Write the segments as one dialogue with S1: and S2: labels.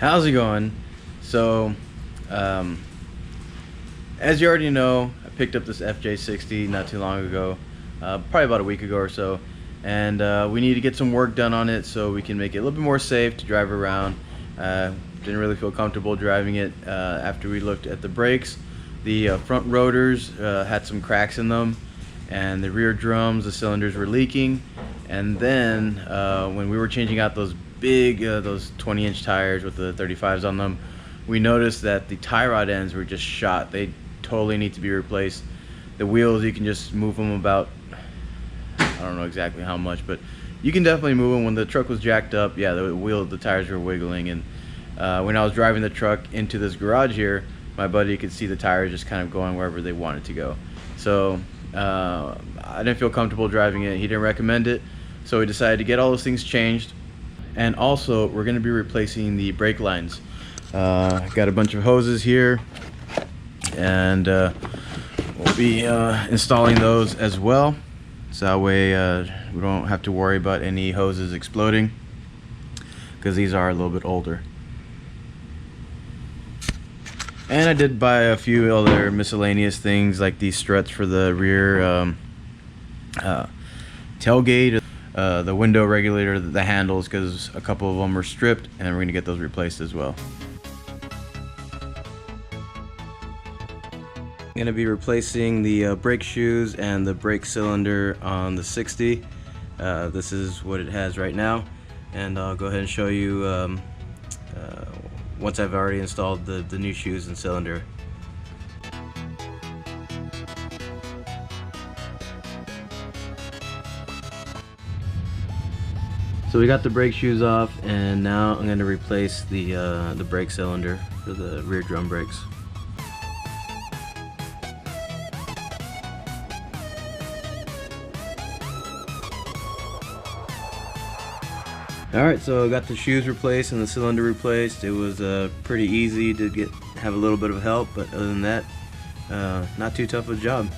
S1: How's it going? So, um, as you already know, I picked up this FJ60 not too long ago, probably about a week ago or so, and we need to get some work done on it so we can make it a little bit more safe to drive around. Didn't really feel comfortable driving it after we looked at the brakes. The front rotors had some cracks in them, and the rear drums, the cylinders were leaking. And then when we were changing out those big, those 20-inch tires with the 35s on them, we noticed that the tie rod ends were just shot. They totally need to be replaced. The wheels, you can just move them about, I don't know exactly how much, but you can definitely move them. When the truck was jacked up, yeah, the tires were wiggling. And when I was driving the truck into this garage here, my buddy could see the tires just kind of going wherever they wanted to go. So I didn't feel comfortable driving it. He didn't recommend it, so we decided to get all those things changed. And also, we're going to be replacing the brake lines. Got a bunch of hoses here, and we'll be installing those as well, so that way we don't have to worry about any hoses exploding, because these are a little bit older. And I did buy a few other miscellaneous things, like these struts for the rear tailgate, the window regulator, the handles, because a couple of them were stripped, and we're going to get those replaced as well. I'm going to be replacing the brake shoes and the brake cylinder on the 60. This is what it has right now, and I'll go ahead and show you once I've already installed the new shoes and cylinder. So we got the brake shoes off, and now I'm going to replace the brake cylinder for the rear drum brakes. Alright, so I got the shoes replaced and the cylinder replaced. It was pretty easy to have a little bit of help, but other than that, not too tough a job.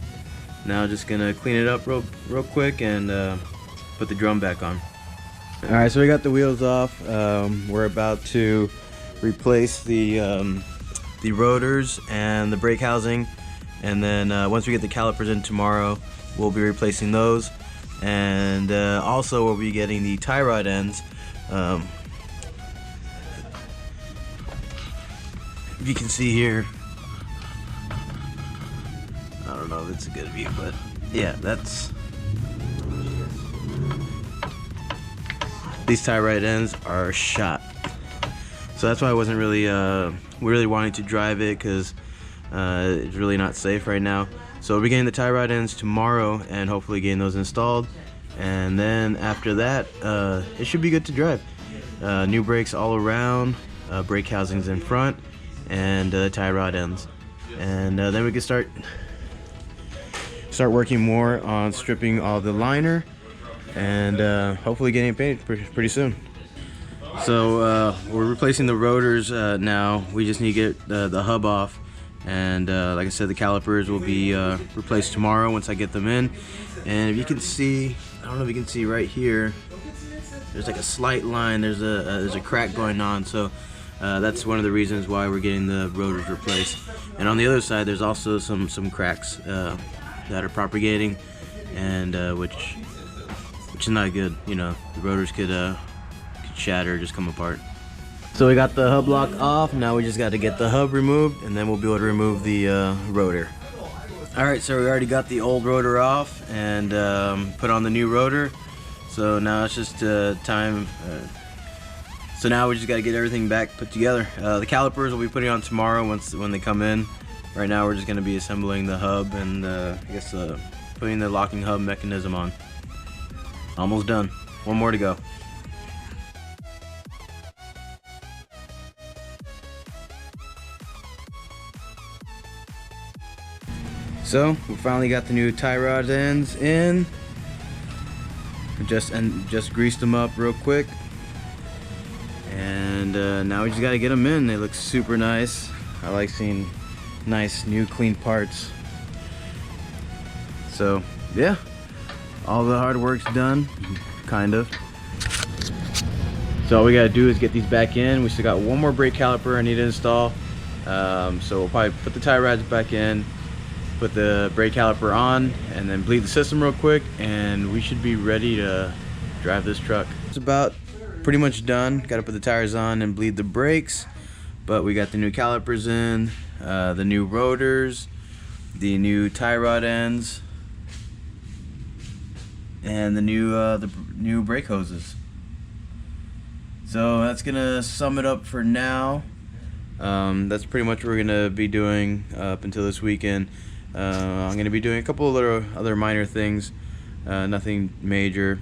S1: Now just gonna clean it up real quick and put the drum back on. Alright, so we got the wheels off. We're about to replace the rotors and the brake housing, and then once we get the calipers in tomorrow, we'll be replacing those. And also we'll be getting the tie rod ends. If you can see here, I don't know if it's a good view, but yeah, these tie rod ends are shot. So that's why I wasn't really wanting to drive it, because it's really not safe right now. So we'll be getting the tie rod ends tomorrow and hopefully getting those installed. And then after that, it should be good to drive. New brakes all around, brake housings in front, and tie rod ends. And then we can start working more on stripping all the liner, and hopefully getting it painted pretty soon. So we're replacing the rotors now. We just need to get the hub off. And like I said, the calipers will be replaced tomorrow once I get them in. And if you can see, I don't know if you can see right here, there's like a slight line, there's a crack going on, so that's one of the reasons why we're getting the rotors replaced. And on the other side, there's also some cracks that are propagating, and which is not good. You know, the rotors could shatter, just come apart. So we got the hub lock off. Now we just got to get the hub removed, and then we'll be able to remove the rotor. Alright, so we already got the old rotor off and put on the new rotor. So now it's just time. So now we just got to get everything back put together. The calipers we'll be putting on tomorrow when they come in. Right now we're just going to be assembling the hub and I guess putting the locking hub mechanism on. Almost done. One more to go. So we finally got the new tie rod ends in. Just greased them up real quick, and now we just got to get them in. They look super nice. I like seeing nice new clean parts. So yeah, all the hard work's done, kind of. So all we gotta do is get these back in. We still got one more brake caliper I need to install. So we'll probably put the tie rods back in, put the brake caliper on, and then bleed the system real quick, and we should be ready to drive this truck. It's about pretty much done. Gotta put the tires on and bleed the brakes, but we got the new calipers in, the new rotors, the new tie rod ends, and the new brake hoses. So that's gonna sum it up for now. That's pretty much what we're gonna be doing up until this weekend. I'm gonna be doing a couple of other minor things, nothing major.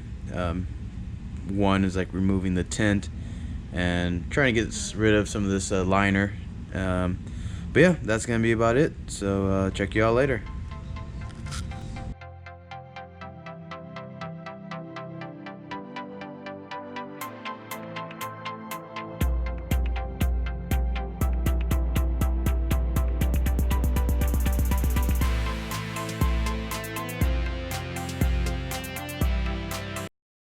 S1: One is like removing the tint and trying to get rid of some of this liner. But yeah, that's gonna be about it. So check you all later.